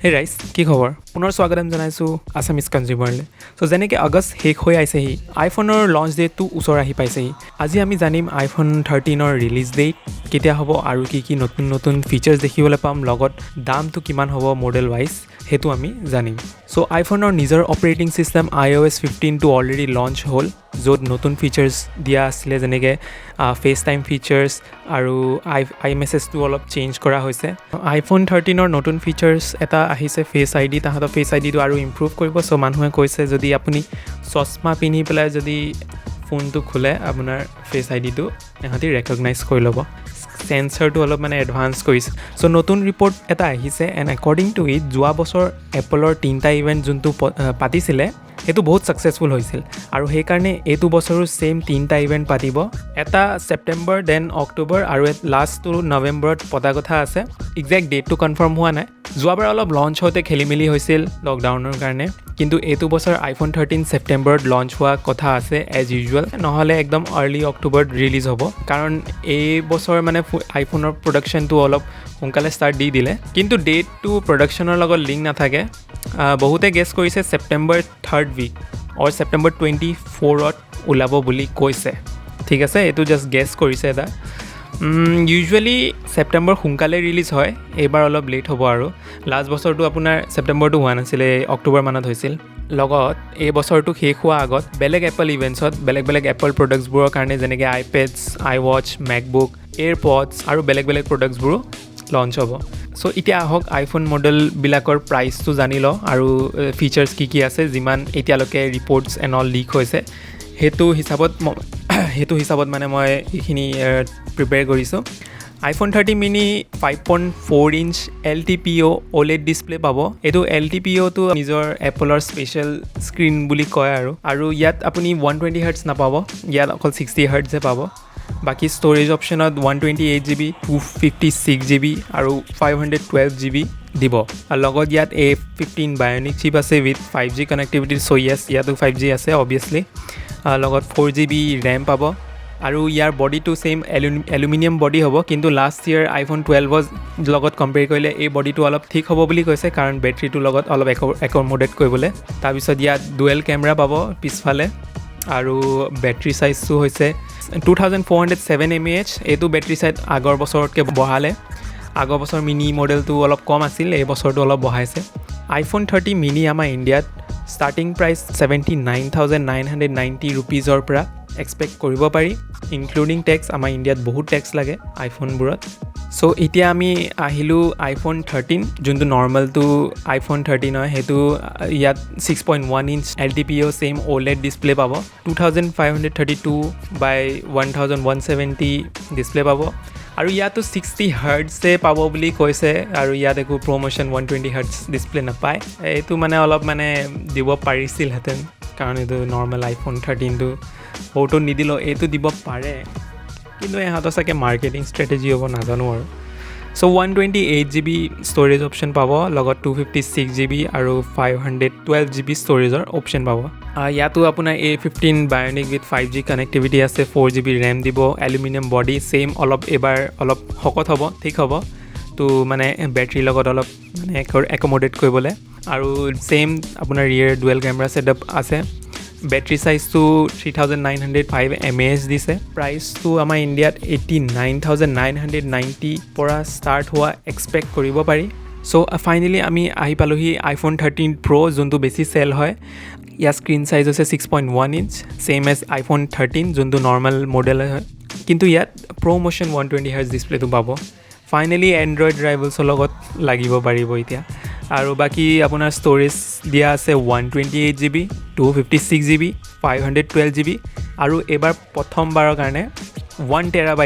হে ৰাইজ কি খবৰ পুনৰ স্বাগতম জনাইছোঁ আছামিজ কনজিউমাৰলৈ যেনেকৈ আগষ্ট শেষ হৈ আহিছেহি আইফোনৰ লঞ্চ ডেটটো ওচৰ আহি পাইছেহি আজি আমি জানিম আইফোন 13ৰ ৰিলিজ ডেট কেতিয়া হ'ব আৰু কি নতুন নতুন ফিচাৰ্ছ দেখিবলৈ পাম লগত দামটো কিমান হ'ব মডেল ৱাইজ সেইটো আমি জানিম আইফোনৰ নিজৰ অপাৰেটিং ছিষ্টেম iOS 15টো অলৰেডি লঞ্চ হ'ল য'ত নতুন ফিচাৰ্ছ দিয়া আছিলে যেনেকৈ ফেচ টাইম ফিচাৰ্ছ আৰু আই মেছেজটো অলপ চেঞ্জ কৰা হৈছে আইফোন 13ৰ নতুন ফিচাৰ্ছ এটা আহিছে ফেচ আই ডি তাহাঁতৰ ফেচ আই ডিটো আৰু ইম্প্ৰুভ কৰিব মানুহে কৈছে যদি আপুনি চশমা পিন্ধি পেলাই যদি ফোনটো খোলে আপোনাৰ ফেচ আই ডিটো ইহঁতি ৰেকগনাইজ কৰি ল'ব সেন্সৰটো অলপ মানে এডভান্স কৰিছে নতুন ৰিপৰ্ট এটা আহিছে এণ্ড একৰ্ডিং টু ইট যোৱা বছৰ এপলৰ 3টা ইভেণ্ট যোনটো পাতিছিলে সেইটো বহুত ছাকচেছফুল হৈছিল আৰু সেইকাৰণে এইটো বছৰো ছেইম 3টা ইভেণ্ট পাতিব এটা ছেপ্টেম্বৰ দেন অক্টোবৰ আৰু লাষ্টটো নৱেম্বৰত পতা কথা আছে এক্সেক্ট ডেটটো কনফাৰ্ম হোৱা নাই যোৱাবাৰ অলপ লঞ্চ হওঁতে খেলি মেলি হৈছিল লকডাউনৰ কাৰণে কিন্তু এইটো বছৰ আইফোন 13 ছেপ্টেম্বৰত লঞ্চ হোৱা কথা আছে এজ ইউজুৱেল নহ'লে একদম আৰ্লি অক্টোবৰত ৰিলিজ হ'ব কাৰণ এই বছৰ মানে আইফোনৰ প্ৰডাকশ্যনটো অলপ সোনকালে ষ্টাৰ্ট দি দিলে কিন্তু ডেটটো প্ৰডাকশ্যনৰ লগত লিংক নাথাকে বহুতে গেছ কৰিছে ছেপ্টেম্বৰ 3rd উইক অৰ ছেপ্টেম্বৰ 24ত ওলাব বুলি কৈছে ঠিক আছে এইটো জাষ্ট গেছ কৰিছে এটা ইউজুৱেলি ছেপ্টেম্বৰ সোনকালে ৰিলিজ হয় এইবাৰ অলপ লেট হ'ব আৰু লাষ্ট বছৰটো আপোনাৰ ছেপ্টেম্বৰটো হোৱা নাছিলে অক্টোবৰ মানত হৈছিল লগত এই বছৰটো শেষ হোৱাৰ আগত বেলেগ এপল ইভেণ্টছত বেলেগ এপল প্ৰডাক্টছবোৰৰ কাৰণে যেনেকৈ আইপেডছ আইৱাচ মেকবুক এয়াৰপডছ আৰু বেলেগ প্ৰডাক্টছবোৰো লঞ্চ হ'ব এতিয়া আহক আইফোন মডেলবিলাকৰ প্ৰাইচটো জানি লওঁ আৰু ফিচাৰ্ছ কি আছে যিমান এতিয়ালৈকে ৰিপৰ্টছ এণ্ড অল লিক হৈছে সেইটো হিচাপত মানে মই এইখিনি প্ৰিপেয়াৰ কৰিছোঁ iPhone 13 mini 5.4 inch LTPO OLED display পাব এইটো LTPOটো নিজৰ এপলৰ স্পেচিয়েল স্ক্ৰীণ বুলি কয় আৰু ইয়াত আপুনি 120 হাৰ্টছ নাপাব ইয়াত অকল 60 হাৰ্টছহে পাব বাকী ষ্ট'ৰেজ অপশ্যনত 128 GB 256 GB আৰু 512 GB দিব আৰু লগত ইয়াত A15 বায়নিক চিপ আছে উইথ 5G কানেক্টিভিটি ইয়াতো 5G আছে অবভিয়াছলি লগত 4GB ৰেম পাব আৰু ইয়াৰ বডিটো ছেইম এলুমিনিয়াম বডি হ'ব কিন্তু লাষ্ট ইয়েৰ আইফোন 12ৰ লগত কম্পেয়াৰ কৰিলে এই বডিটো অলপ ঠিক হ'ব বুলি কৈছে কাৰণ বেটেৰীটোৰ লগত অলপ একমোডেট কৰিবলৈ তাৰপিছত ইয়াত ডুৱেল কেমেৰা পাব পিছফালে আৰু বেটেৰী চাইজটো হৈছে 2407 mAh এইটো বেটেৰী চাইজ আগৰ বছৰতকৈ বঢ়ালে আগৰ বছৰ মিনি মডেলটো অলপ কম আছিল এই বছৰটো অলপ বঢ়াইছে আইফোন 30 মিনি আমাৰ ইণ্ডিয়াত ষ্টাৰ্টিং প্ৰাইচ 79,990 ৰুপিজৰ পৰা এক্সপেক্ট কৰিব পাৰি ইনক্লুডিং টেক্স আমাৰ ইণ্ডিয়াত বহুত টেক্স লাগে আইফোনবোৰত এতিয়া আমি আহিলোঁ আইফোন 13 যোনটো নৰ্মেলটো আইফোন 13 হয় সেইটো ইয়াত 6.1 inch LTPO same OLED display পাব 2532/1170 ডিছপ্লে পাব আৰু ইয়াতো 60 হাৰ্টছে পাব বুলি কৈছে আৰু ইয়াত একো প্ৰমোশ্যন 120 হাৰ্টছ ডিছপ্লে নাপায় এইটো মানে অলপ মানে দিব পাৰিছিলহেঁতেন কাৰণ এইটো নৰ্মেল আইফোন 13টো ফটো নিদিলেও এইটো দিব পাৰে কিন্তু ইহঁতৰ চাগে মাৰ্কেটিং ষ্ট্ৰেটেজি হ'ব নাজানো আৰু 128 GB ষ্ট'ৰেজ অপশ্যন পাব লগত 256 GB আৰু 512 GB ষ্ট'ৰেজৰ অপশ্যন পাব ইয়াতো আপোনাৰ A15 bionic with 5G connectivity আছে 4GB ৰেম দিব এলুমিনিয়াম বডি ছেইম এইবাৰ অলপ শকত হ'ব ঠিক হ'ব তো মানে বেটেৰীৰ লগত অলপ মানে একমোডেট কৰিবলৈ আৰু ছেইম আপোনাৰ ৰিয়েৰ ডুৱেল কেমেৰা ছেটআপ আছে বেটেৰী চাইজটো 3905 mAh দিছে প্ৰাইচটো আমাৰ ইণ্ডিয়াত 89,990 পৰা ষ্টাৰ্ট হোৱা এক্সপেক্ট কৰিব পাৰি ফাইনেলি আমি আহি পালোহি আইফোন 13 Pro যোনটো বেছি চেল হয় ইয়াৰ স্ক্ৰীণ চাইজ হৈছে 6.1 ইঞ্চ ছেইম এজ আইফোন 13 যোনটো নৰ্মেল মডেল হয় কিন্তু ইয়াত প্ৰমোশ্যন 120 হাৰ্টছ ডিছপ্লেটো পাব ফাইনেলি এণ্ড্ৰইড ৰাইভেলছৰ লগত লাগিব পাৰিব এতিয়া আৰু বাকী আপোনাৰ ষ্ট'ৰেজ দিয়া আছে 128 GB 256 GB 512 GB আৰু এইবাৰ প্ৰথমবাৰৰ কাৰণে 1 TB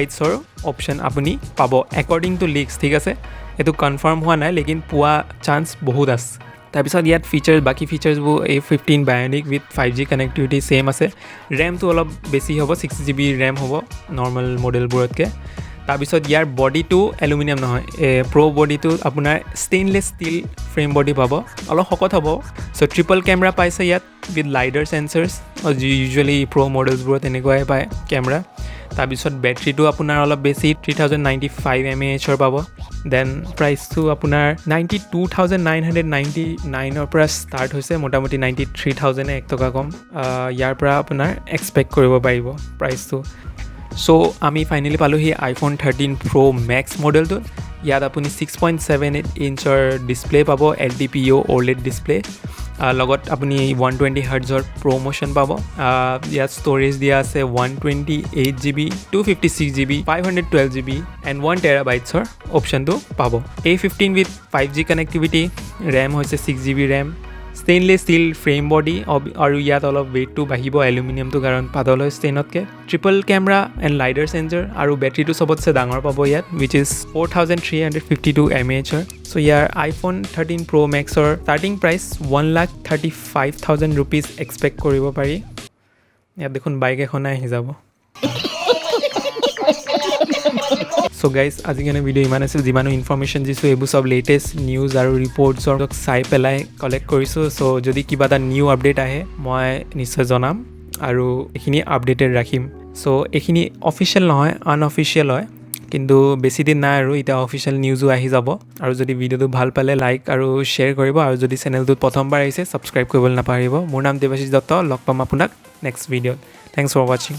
অপশ্যন আপুনি পাব একৰ্ডিং টু লিক্স ঠিক আছে এইটো কনফাৰ্ম হোৱা নাই লেকিন পোৱা চান্স বহুত আছে তাৰপিছত ইয়াত বাকী ফিচাৰ্ছবোৰ A15 bionic with 5G connectivity same আছে ৰেমটো অলপ বেছি হ'ব 6GB ৰেম হ'ব নৰ্মেল মডেলবোৰতকৈ তাৰপিছত ইয়াৰ বডিটো এলুমিনিয়াম নহয় প্ৰ' বডিটো আপোনাৰ ষ্টেইনলেছ ষ্টীল ফ্ৰেম বডি পাব অলপ শকত হ'ব ট্ৰিপল কেমেৰা পাইছে ইয়াত উইথ লাইডাৰ চেঞ্চাৰ্ছ ইউজুৱেলি প্ৰ' মডেলছবোৰত তেনেকুৱাই পায় কেমেৰা তাৰপিছত বেটাৰীটো আপোনাৰ অলপ বেছি 3095 mAhৰ পাব দেন প্ৰাইচটো আপোনাৰ 92,999ৰ পৰা ষ্টাৰ্ট হৈছে মোটামুটি 93,000 1 টকা কম ইয়াৰ পৰা আপোনাৰ এক্সপেক্ট কৰিব পাৰিব প্ৰাইচটো চ' আমি ফাইনেলি পালোঁহি আইফোন 13 Pro Max মডেলটো ইয়াত আপুনি 6.78 ইঞ্চৰ ডিছপ্লে পাব LTPO OLED ডিছপ্লে লগত আপুনি 120 হাৰ্টজৰ প্ৰমোশ্যন পাব ইয়াত ষ্ট'ৰেজ দিয়া আছে 128GB 256GB 512GB and 1TB অপশ্যনটো পাব A15 with 5G connectivity RAM হৈছে 6GB RAM stainless steel frame body আৰু ইয়াত অলপ ৱেইটটো বাঢ়িব এলুমিনিয়ামটো কাৰণ পাতল হয় ষ্টেইনতকৈ triple camera and lidar sensor আৰু বেটাৰীটো চবতছে ডাঙৰ পাব ইয়াত উইচ ইজ 4352 mAhৰ চ' ইয়াৰ আইফোন 13 Pro Maxৰ ষ্টাৰ্টিং প্ৰাইচ 1,35,000 rupees এক্সপেক্ট কৰিব পাৰি ইয়াত দেখোন বাইক এখনে আহি যাব চ' গাইজ আজি কাৰণে ভিডিঅ' ইমান আছিল যিমানো ইনফৰ্মেশ্যন দিছোঁ এইবোৰ চব লেটেষ্ট নিউজ আৰু ৰিপৰ্টছৰ চাই পেলাই কালেক্ট কৰিছোঁ চ' যদি কিবা এটা নিউ আপডেট আহে মই নিশ্চয় জনাম আৰু এইখিনি আপডেটেড ৰাখিম চ' এইখিনি অফিচিয়েল নহয় আনঅফিচিয়েল হয় কিন্তু বেছি দিন নাই আৰু এতিয়া অফিচিয়েল নিউজো আহি যাব আৰু যদি ভিডিঅ'টো ভাল পালে লাইক আৰু শ্বেয়াৰ কৰিব আৰু যদি চেনেলটোত প্ৰথমবাৰ আহিছে ছাবস্ক্ৰাইব কৰিবলৈ নাপাহৰিব মোৰ নাম দেৱাশীষ দত্ত লগ পাম আপোনাক নেক্সট ভিডিঅ'ত থেংকছ ফৰ ৱাচিং